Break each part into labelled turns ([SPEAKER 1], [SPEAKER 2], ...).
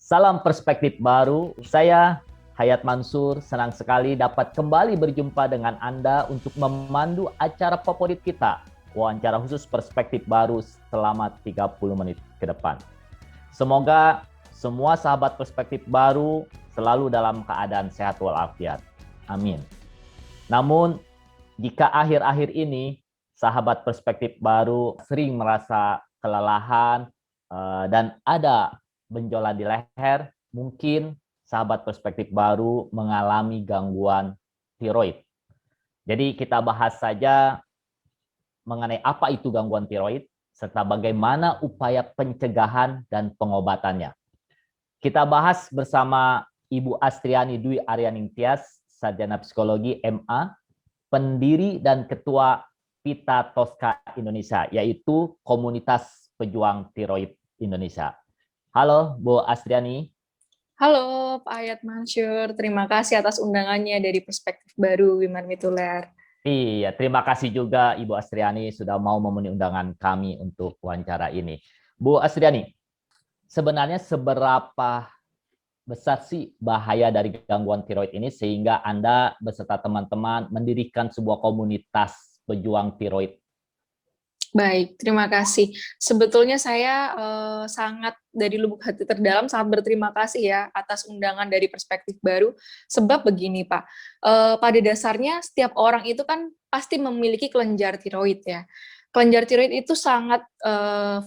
[SPEAKER 1] Salam perspektif baru. Saya Hayat Mansur, senang sekali dapat kembali berjumpa dengan Anda untuk memandu acara favorit kita, wawancara khusus perspektif baru selama 30 menit ke depan. Semoga semua sahabat perspektif baru selalu dalam keadaan sehat walafiat. Amin. Namun, jika akhir-akhir ini sahabat perspektif baru sering merasa kelelahan dan ada benjolan di leher, mungkin sahabat perspektif baru mengalami gangguan tiroid. Jadi kita bahas saja mengenai apa itu gangguan tiroid, serta bagaimana upaya pencegahan dan pengobatannya. Kita bahas bersama Ibu Astriani Dwi Aryaningtyas, Sarjana Psikologi MA, pendiri dan ketua Pita Tosca Indonesia, yaitu Komunitas Pejuang Tiroid Indonesia. Halo, Bu Astriani.
[SPEAKER 2] Halo, Pak Hayat Mansur. Terima kasih atas undangannya dari Perspektif Baru Wiman Mituler.
[SPEAKER 1] Iya, terima kasih juga Ibu Astriani sudah mau memenuhi undangan kami untuk wawancara ini. Bu Astriani, sebenarnya seberapa besar sih bahaya dari gangguan tiroid ini sehingga Anda beserta teman-teman mendirikan sebuah komunitas pejuang tiroid?
[SPEAKER 2] Baik, terima kasih. Sebetulnya saya sangat dari lubuk hati terdalam sangat berterima kasih ya atas undangan dari Perspektif Baru. Sebab begini Pak, pada dasarnya setiap orang itu kan pasti memiliki kelenjar tiroid ya. Kelenjar tiroid itu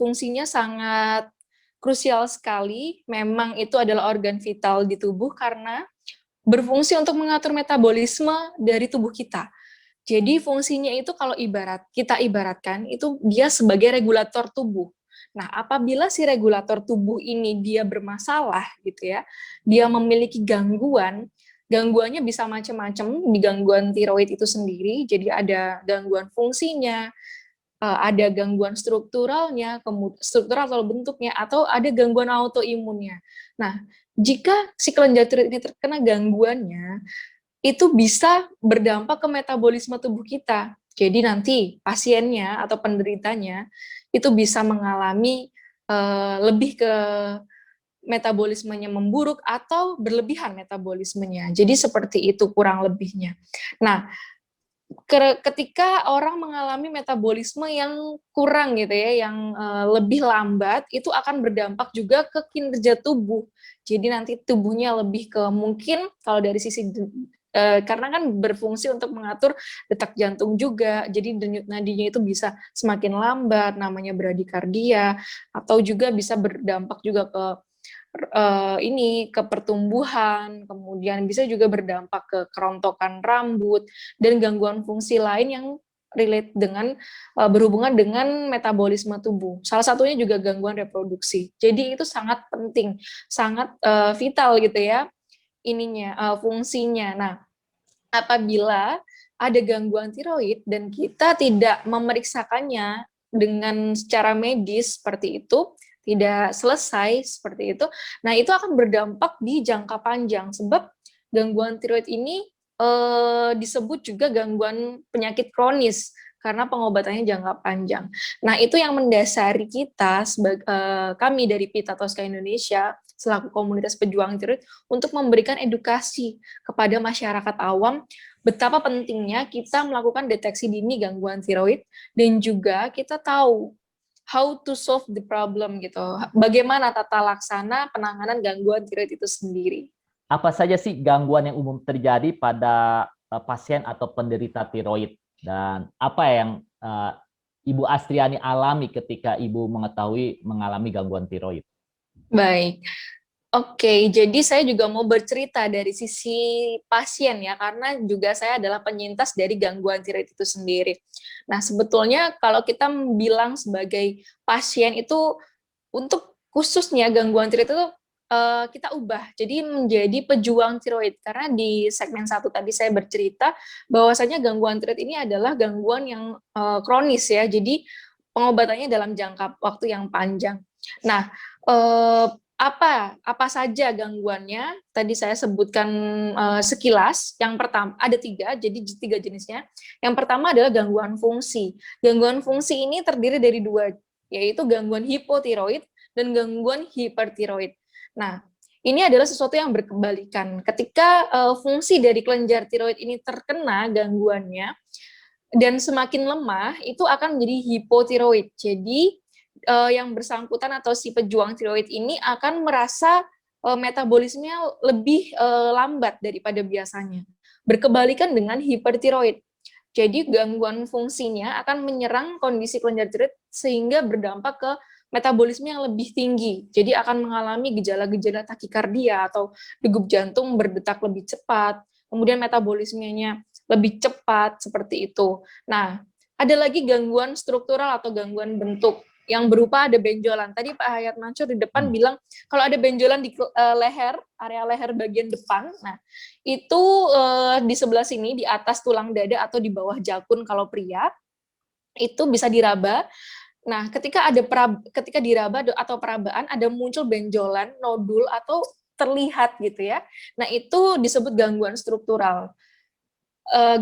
[SPEAKER 2] fungsinya sangat krusial sekali. Memang itu adalah organ vital di tubuh karena berfungsi untuk mengatur metabolisme dari tubuh kita. Jadi fungsinya itu kalau kita ibaratkan itu dia sebagai regulator tubuh. Nah, apabila si regulator tubuh ini dia bermasalah gitu ya, dia memiliki gangguan, gangguannya bisa macam-macam di gangguan tiroid itu sendiri. Jadi ada gangguan fungsinya, ada gangguan struktural atau bentuknya, atau ada gangguan autoimunnya. Nah, jika si kelenjar tiroid ini terkena gangguannya, itu bisa berdampak ke metabolisme tubuh kita. Jadi nanti pasiennya atau penderitanya itu bisa mengalami lebih ke metabolismenya memburuk atau berlebihan metabolismenya. Jadi seperti itu kurang lebihnya. Nah, ketika orang mengalami metabolisme yang kurang gitu ya, yang lebih lambat, itu akan berdampak juga ke kinerja tubuh. Jadi nanti tubuhnya lebih ke mungkin kalau dari sisi karena kan berfungsi untuk mengatur detak jantung juga, jadi denyut nadinya itu bisa semakin lambat, namanya bradikardia, atau juga bisa berdampak juga ke ke pertumbuhan, kemudian bisa juga berdampak ke kerontokan rambut dan gangguan fungsi lain yang relate dengan berhubungan dengan metabolisme tubuh. Salah satunya juga gangguan reproduksi. Jadi itu sangat penting, sangat vital gitu ya fungsinya. Nah, apabila ada gangguan tiroid dan kita tidak memeriksakannya dengan secara medis seperti itu, tidak selesai seperti itu, nah itu akan berdampak di jangka panjang sebab gangguan tiroid ini disebut juga gangguan penyakit kronis karena pengobatannya jangka panjang. Nah, itu yang mendasari kita kami dari Pita Tosca Indonesia selaku komunitas pejuang tiroid untuk memberikan edukasi kepada masyarakat awam betapa pentingnya kita melakukan deteksi dini gangguan tiroid dan juga kita tahu how to solve the problem gitu. Bagaimana tata laksana penanganan gangguan tiroid itu sendiri.
[SPEAKER 1] Apa saja sih gangguan yang umum terjadi pada pasien atau penderita tiroid dan apa yang Ibu Astriani alami ketika Ibu mengetahui mengalami gangguan tiroid?
[SPEAKER 2] Baik. Oke, jadi saya juga mau bercerita dari sisi pasien ya, karena juga saya adalah penyintas dari gangguan tiroid itu sendiri. Nah, sebetulnya kalau kita bilang sebagai pasien itu untuk khususnya gangguan tiroid itu kita ubah jadi menjadi pejuang tiroid karena di segmen satu tadi saya bercerita bahwasanya gangguan tiroid ini adalah gangguan yang kronis ya, jadi pengobatannya dalam jangka waktu yang panjang. Nah, eh, apa saja gangguannya? Tadi saya sebutkan sekilas. Yang pertama ada tiga, jadi tiga jenisnya. Yang pertama adalah gangguan fungsi. Gangguan fungsi ini terdiri dari dua, yaitu gangguan hipotiroid dan gangguan hipertiroid. Nah, ini adalah sesuatu yang berkebalikan. Ketika fungsi dari kelenjar tiroid ini terkena gangguannya dan semakin lemah, itu akan menjadi hipotiroid. Jadi yang bersangkutan atau si pejuang tiroid ini akan merasa metabolismenya lebih lambat daripada biasanya. Berkebalikan dengan hipertiroid. Jadi gangguan fungsinya akan menyerang kondisi kelenjar tiroid sehingga berdampak ke metabolisme yang lebih tinggi. Jadi akan mengalami gejala-gejala takikardia atau degup jantung berdetak lebih cepat, kemudian metabolismenya lebih cepat seperti itu. Nah, ada lagi gangguan struktural atau gangguan bentuk yang berupa ada benjolan. Tadi Pak Hayat Mansur di depan bilang kalau ada benjolan di leher, area leher bagian depan, nah itu di sebelah sini di atas tulang dada atau di bawah jakun kalau pria itu bisa diraba. Nah, ketika diraba atau perabaan ada muncul benjolan, nodul atau terlihat gitu ya. Nah, itu disebut gangguan struktural.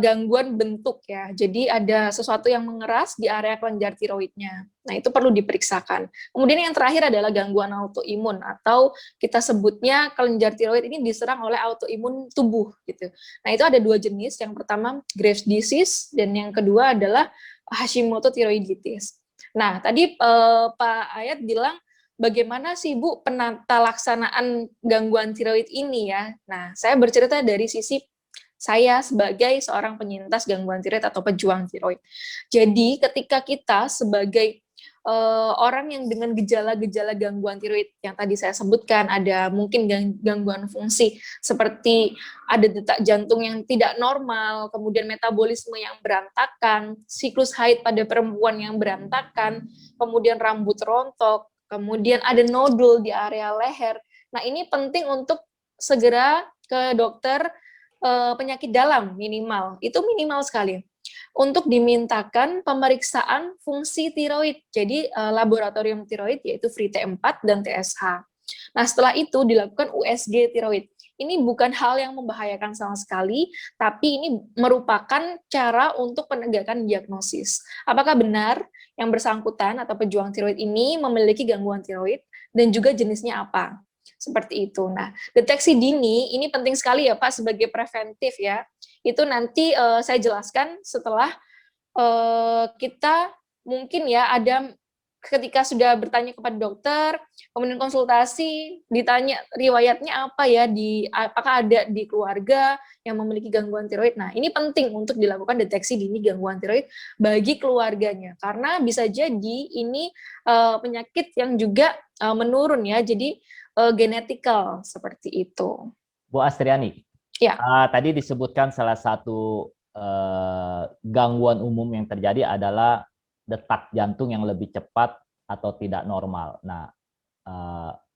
[SPEAKER 2] Gangguan bentuk ya. Jadi ada sesuatu yang mengeras di area kelenjar tiroidnya. Nah, itu perlu diperiksakan. Kemudian yang terakhir adalah gangguan autoimun atau kita sebutnya kelenjar tiroid ini diserang oleh autoimun tubuh gitu. Nah, itu ada dua jenis. Yang pertama Graves disease dan yang kedua adalah Hashimoto thyroiditis. Nah, tadi Pak Ayat bilang bagaimana sih Bu penata laksanaan gangguan tiroid ini ya. Nah, saya bercerita dari sisi saya sebagai seorang penyintas gangguan tiroid atau pejuang tiroid. Jadi ketika kita sebagai orang yang dengan gejala-gejala gangguan tiroid yang tadi saya sebutkan, ada mungkin gangguan fungsi seperti ada detak jantung yang tidak normal, kemudian metabolisme yang berantakan, siklus haid pada perempuan yang berantakan, kemudian rambut rontok, kemudian ada nodul di area leher. Nah, ini penting untuk segera ke dokter penyakit dalam minimal, itu minimal sekali. Untuk dimintakan pemeriksaan fungsi tiroid, jadi laboratorium tiroid yaitu free T4 dan TSH. Nah, setelah itu dilakukan USG tiroid. Ini bukan hal yang membahayakan sama sekali, tapi ini merupakan cara untuk penegakan diagnosis. Apakah benar yang bersangkutan atau pejuang tiroid ini memiliki gangguan tiroid dan juga jenisnya apa? Seperti itu. Nah, deteksi dini ini penting sekali ya Pak sebagai preventif ya. Itu nanti saya jelaskan setelah kita mungkin ya ada ketika sudah bertanya kepada dokter, kemudian konsultasi, ditanya riwayatnya apa ya, apakah ada di keluarga yang memiliki gangguan tiroid. Nah, ini penting untuk dilakukan deteksi dini gangguan tiroid bagi keluarganya, karena bisa jadi ini penyakit yang juga menurun ya, jadi genetikal seperti itu.
[SPEAKER 1] Bu Astriani,
[SPEAKER 2] Ya.
[SPEAKER 1] tadi disebutkan salah satu gangguan umum yang terjadi adalah detak jantung yang lebih cepat atau tidak normal. Nah,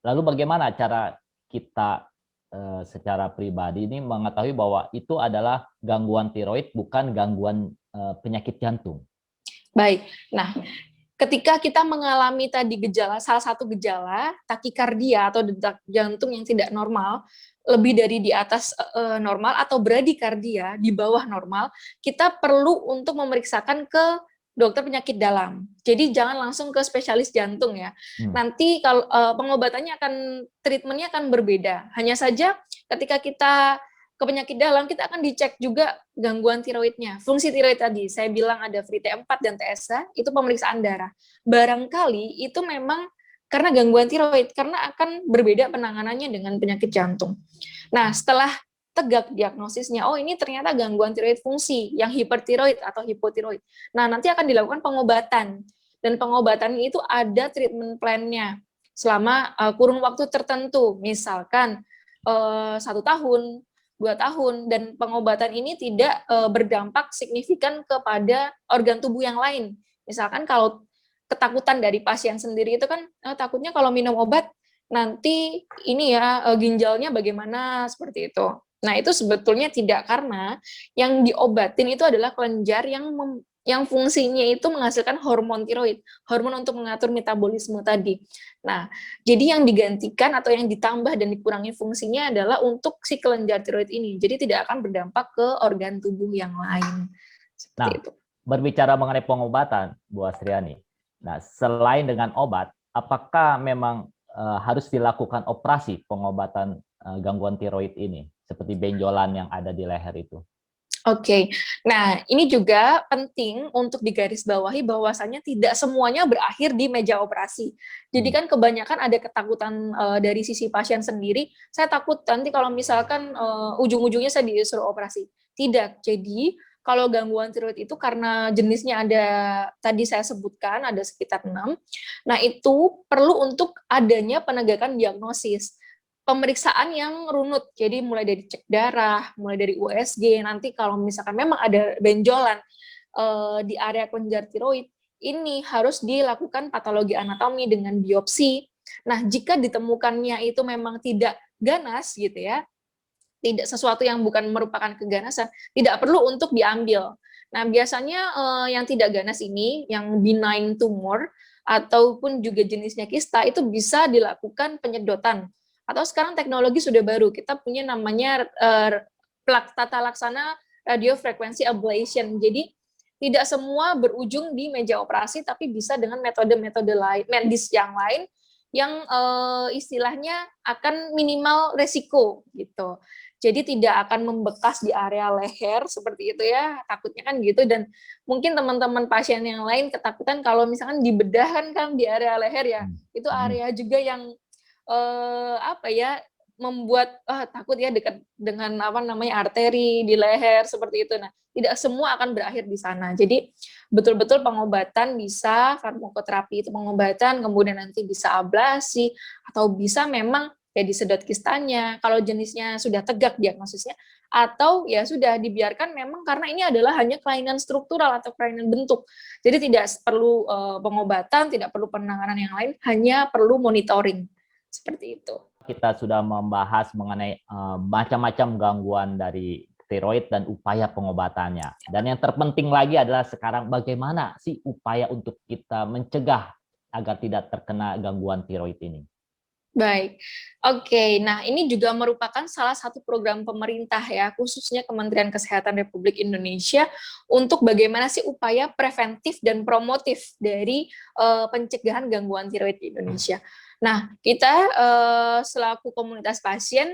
[SPEAKER 1] lalu bagaimana cara kita secara pribadi ini mengetahui bahwa itu adalah gangguan tiroid, bukan gangguan penyakit jantung?
[SPEAKER 2] Baik, nah ketika kita mengalami tadi gejala, salah satu gejala takikardia atau detak jantung yang tidak normal, lebih dari di atas normal atau bradikardia di bawah normal, kita perlu untuk memeriksakan ke dokter penyakit dalam. Jadi jangan langsung ke spesialis jantung ya. Nanti kalau pengobatannya treatmentnya akan berbeda. Hanya saja ketika kita ke penyakit dalam, kita akan dicek juga gangguan tiroidnya. Fungsi tiroid tadi, saya bilang ada free T4 dan TSH, itu pemeriksaan darah. Barangkali itu memang karena gangguan tiroid, karena akan berbeda penanganannya dengan penyakit jantung. Nah, setelah tegak diagnosisnya, oh ini ternyata gangguan tiroid fungsi, yang hipertiroid atau hipotiroid. Nah, nanti akan dilakukan pengobatan. Dan pengobatan itu ada treatment plan-nya selama kurun waktu tertentu, misalkan 1 tahun, 2 tahun, dan pengobatan ini tidak berdampak signifikan kepada organ tubuh yang lain. Misalkan kalau ketakutan dari pasien sendiri itu kan takutnya kalau minum obat nanti ini ya ginjalnya bagaimana seperti itu. Nah, itu sebetulnya tidak, karena yang diobatin itu adalah kelenjar yang fungsinya itu menghasilkan hormon tiroid, hormon untuk mengatur metabolisme tadi. Nah, jadi yang digantikan atau yang ditambah dan dikurangi fungsinya adalah untuk si kelenjar tiroid ini. Jadi tidak akan berdampak ke organ tubuh yang lain. Seperti itu.
[SPEAKER 1] Berbicara mengenai pengobatan, Bu Astriani. Nah, selain dengan obat, apakah memang harus dilakukan operasi pengobatan gangguan tiroid ini, seperti benjolan yang ada di leher itu?
[SPEAKER 2] Oke, nah ini juga penting untuk digarisbawahi bahwasannya tidak semuanya berakhir di meja operasi. Jadi kan kebanyakan ada ketakutan dari sisi pasien sendiri, saya takut nanti kalau misalkan ujung-ujungnya saya disuruh operasi. Tidak, jadi kalau gangguan tiroid itu karena jenisnya ada, tadi saya sebutkan ada sekitar 6, nah itu perlu untuk adanya penegakan diagnosis. Pemeriksaan yang runut, jadi mulai dari cek darah, mulai dari USG, nanti kalau misalkan memang ada benjolan di area kelenjar tiroid, ini harus dilakukan patologi anatomi dengan biopsi. Nah, jika ditemukannya itu memang tidak ganas gitu ya, tidak sesuatu yang bukan merupakan keganasan, tidak perlu untuk diambil. Nah, biasanya yang tidak ganas ini, yang benign tumor, ataupun juga jenisnya kista, itu bisa dilakukan penyedotan. Atau sekarang teknologi sudah baru, kita punya namanya tata laksana radiofrequency ablation. Jadi, tidak semua berujung di meja operasi, tapi bisa dengan metode-metode lain, medis yang lain, yang istilahnya akan minimal resiko gitu. Jadi tidak akan membekas di area leher seperti itu ya, takutnya kan gitu. Dan mungkin teman-teman pasien yang lain ketakutan kalau misalkan dibedah kan di area leher ya, itu area juga yang apa ya, membuat takut ya dekat dengan apa namanya arteri di leher seperti itu. Nah, tidak semua akan berakhir di sana. Jadi betul-betul pengobatan bisa farmakoterapi itu pengobatan, kemudian nanti bisa ablasi atau bisa memang ya disedot kistanya, kalau jenisnya sudah tegak diagnosisnya, atau ya sudah dibiarkan memang karena ini adalah hanya kelainan struktural atau kelainan bentuk. Jadi tidak perlu pengobatan, tidak perlu penanganan yang lain, hanya perlu monitoring. Seperti itu.
[SPEAKER 1] Kita sudah membahas mengenai macam-macam gangguan dari tiroid dan upaya pengobatannya. Dan yang terpenting lagi adalah sekarang bagaimana sih upaya untuk kita mencegah agar tidak terkena gangguan tiroid ini.
[SPEAKER 2] Baik, oke. Nah ini juga merupakan salah satu program pemerintah ya, khususnya Kementerian Kesehatan Republik Indonesia untuk bagaimana sih upaya preventif dan promotif dari pencegahan gangguan tiroid di Indonesia. Nah kita selaku komunitas pasien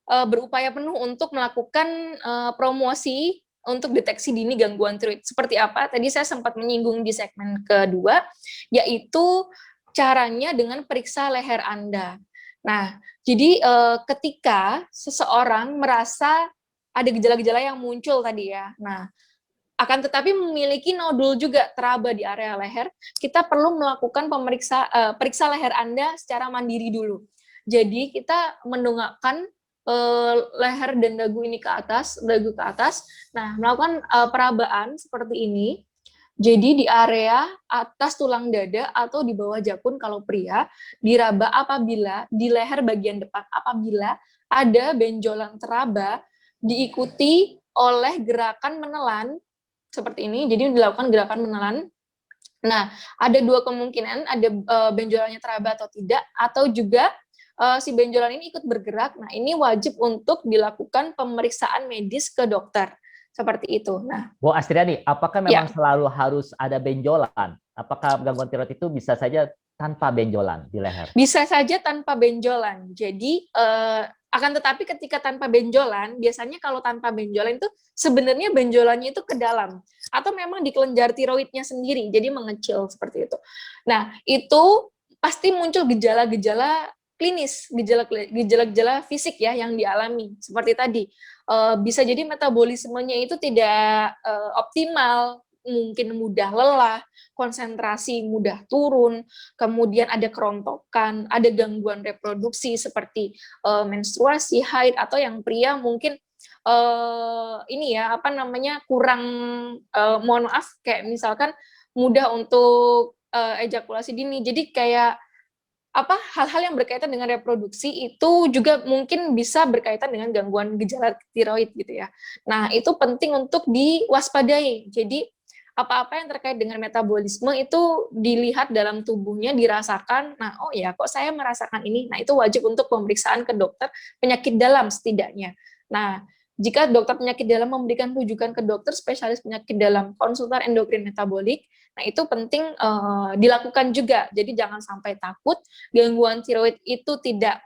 [SPEAKER 2] berupaya penuh untuk melakukan promosi untuk deteksi dini gangguan tiroid. Seperti apa? Tadi saya sempat menyinggung di segmen kedua, yaitu caranya dengan periksa leher Anda. Nah, jadi ketika seseorang merasa ada gejala-gejala yang muncul tadi ya, nah akan tetapi memiliki nodul juga teraba di area leher, kita perlu melakukan periksa leher Anda secara mandiri dulu. Jadi kita mendongakkan leher dan dagu ini ke atas, dagu ke atas. Nah, melakukan perabaan seperti ini. Jadi di area atas tulang dada atau di bawah jakun kalau pria, diraba apabila di leher bagian depan apabila ada benjolan teraba diikuti oleh gerakan menelan seperti ini. Jadi dilakukan gerakan menelan. Nah, ada dua kemungkinan, ada benjolannya teraba atau tidak, atau juga si benjolan ini ikut bergerak. Nah, ini wajib untuk dilakukan pemeriksaan medis ke dokter. Seperti itu. Nah,
[SPEAKER 1] Bu Astriani, apakah memang
[SPEAKER 2] ya,
[SPEAKER 1] selalu harus ada benjolan? Apakah gangguan tiroid itu bisa saja tanpa benjolan di leher?
[SPEAKER 2] bisa saja tanpa benjolan. Jadi akan tetapi ketika tanpa benjolan, biasanya kalau tanpa benjolan itu sebenarnya benjolannya itu ke dalam atau memang di kelenjar tiroidnya sendiri, jadi mengecil seperti itu. Nah, itu pasti muncul gejala-gejala klinis, gejala-gejala fisik ya yang dialami. Seperti tadi, bisa jadi metabolismenya itu tidak optimal, mungkin mudah lelah, konsentrasi mudah turun, kemudian ada kerontokan, ada gangguan reproduksi seperti menstruasi, haid, atau yang pria mungkin ini ya apa namanya kurang mohon maaf kayak misalkan mudah untuk ejakulasi dini. Jadi kayak apa hal-hal yang berkaitan dengan reproduksi itu juga mungkin bisa berkaitan dengan gangguan gejala tiroid gitu ya. Nah, itu penting untuk diwaspadai. Jadi apa-apa yang terkait dengan metabolisme itu dilihat dalam tubuhnya, dirasakan. Nah, oh ya, kok saya merasakan ini? Nah, itu wajib untuk pemeriksaan ke dokter penyakit dalam setidaknya. Nah, jika dokter penyakit dalam memberikan rujukan ke dokter spesialis penyakit dalam, konsultan endokrin metabolik, nah itu penting dilakukan juga. Jadi jangan sampai takut, gangguan tiroid itu tidak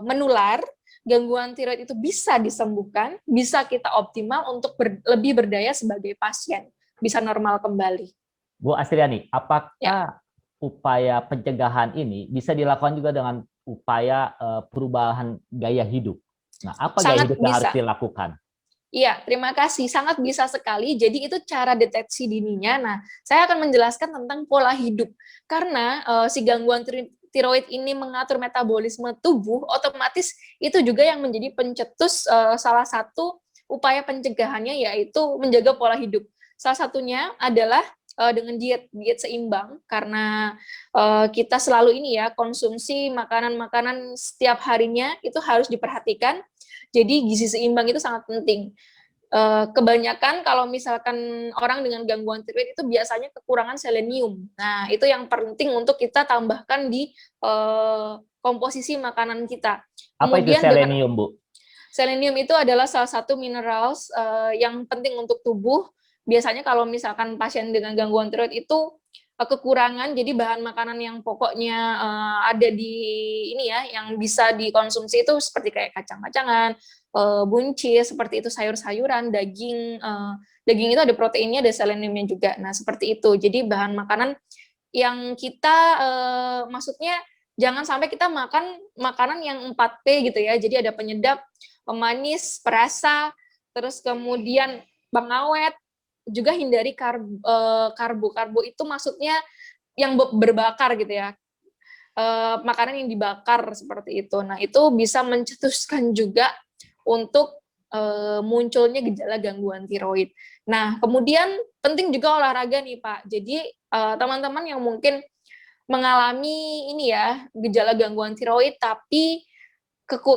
[SPEAKER 2] menular, gangguan tiroid itu bisa disembuhkan, bisa kita optimal untuk lebih berdaya sebagai pasien, bisa normal kembali.
[SPEAKER 1] Bu Astriani, apakah
[SPEAKER 2] Ya.
[SPEAKER 1] upaya pencegahan ini bisa dilakukan juga dengan upaya perubahan gaya hidup? Nah, apa gaya
[SPEAKER 2] Sangat
[SPEAKER 1] hidup yang harus
[SPEAKER 2] bisa.
[SPEAKER 1] dilakukan?
[SPEAKER 2] Iya, terima kasih. Sangat bisa sekali. Jadi itu cara deteksi dininya. Nah, saya akan menjelaskan tentang pola hidup. Karena si gangguan tiroid ini mengatur metabolisme tubuh, otomatis itu juga yang menjadi pencetus salah satu upaya pencegahannya, yaitu menjaga pola hidup. Salah satunya adalah dengan diet seimbang, karena kita selalu ini ya, konsumsi makanan-makanan setiap harinya itu harus diperhatikan. Jadi gizi seimbang itu sangat penting. Kebanyakan kalau misalkan orang dengan gangguan tiroid itu biasanya kekurangan selenium. Nah, itu yang penting untuk kita tambahkan di komposisi makanan kita.
[SPEAKER 1] Apa itu
[SPEAKER 2] Kemudian dengan
[SPEAKER 1] selenium, Bu?
[SPEAKER 2] selenium itu adalah salah satu mineral yang penting untuk tubuh. Biasanya kalau misalkan pasien dengan gangguan tiroid itu kekurangan, jadi bahan makanan yang pokoknya ada di ini ya, yang bisa dikonsumsi itu seperti kayak kacang-kacangan, buncis, seperti itu, sayur-sayuran, daging. Daging itu ada proteinnya, ada seleniumnya juga. Nah, seperti itu. Jadi bahan makanan yang kita maksudnya jangan sampai kita makan makanan yang 4P gitu ya. Jadi ada penyedap, pemanis, perasa, terus kemudian pengawet, juga hindari karbo itu maksudnya yang berbakar gitu ya. Makanan yang dibakar seperti itu. Nah, itu bisa mencetuskan juga untuk munculnya gejala gangguan tiroid. Nah, kemudian penting juga olahraga nih, Pak. Jadi teman-teman yang mungkin mengalami ini ya, gejala gangguan tiroid tapi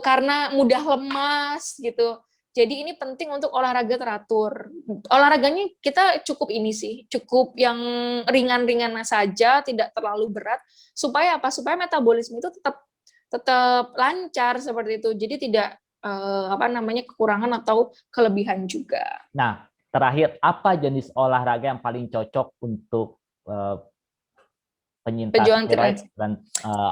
[SPEAKER 2] karena mudah lemas gitu. Jadi ini penting untuk olahraga teratur. Olahraganya kita cukup ini sih, cukup yang ringan-ringan saja, tidak terlalu berat, supaya apa? Supaya metabolisme itu tetap tetap lancar seperti itu. Jadi tidak apa namanya, kekurangan atau kelebihan juga.
[SPEAKER 1] Nah, terakhir, apa jenis olahraga yang paling cocok untuk penyintas
[SPEAKER 2] Pejuang
[SPEAKER 1] tiroid
[SPEAKER 2] tiroid.
[SPEAKER 1] dan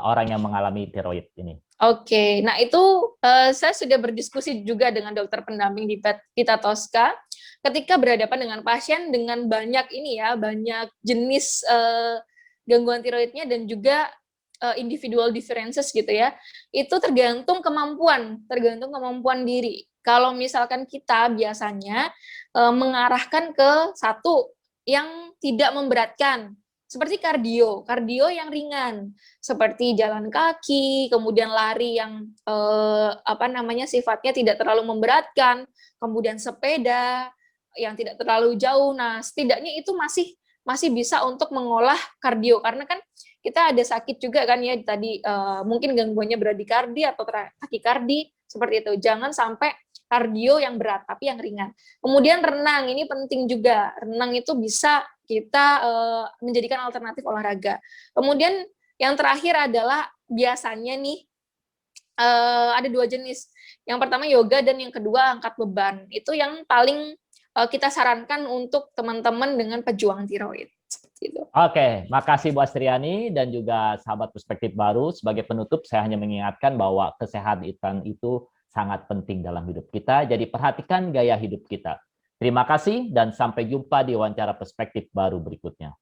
[SPEAKER 1] orang yang mengalami tiroid ini?
[SPEAKER 2] Oke, nah itu saya sudah berdiskusi juga dengan dokter pendamping di Vita Tosca ketika berhadapan dengan pasien dengan banyak ini ya, banyak jenis gangguan tiroidnya dan juga individual differences gitu ya. Itu tergantung kemampuan diri. Kalau misalkan kita biasanya mengarahkan ke satu yang tidak memberatkan, seperti kardio yang ringan, seperti jalan kaki, kemudian lari yang apa namanya, sifatnya tidak terlalu memberatkan, kemudian sepeda yang tidak terlalu jauh. Nah, setidaknya itu masih bisa untuk mengolah kardio, karena kan kita ada sakit juga kan ya tadi, mungkin gangguannya bradikardi atau takikardi seperti itu. Jangan sampai kardio yang berat, tapi yang ringan. Kemudian renang, ini penting juga. Renang itu bisa kita menjadikan alternatif olahraga. Kemudian yang terakhir adalah biasanya nih ada 2 jenis. Yang pertama yoga dan yang kedua angkat beban. Itu yang paling kita sarankan untuk teman-teman dengan pejuang tiroid. Seperti itu.
[SPEAKER 1] Oke, makasih Bu Astriani dan juga sahabat perspektif baru. Sebagai penutup, saya hanya mengingatkan bahwa kesehatan itu sangat penting dalam hidup kita. Jadi perhatikan gaya hidup kita. Terima kasih dan sampai jumpa di wawancara perspektif baru berikutnya.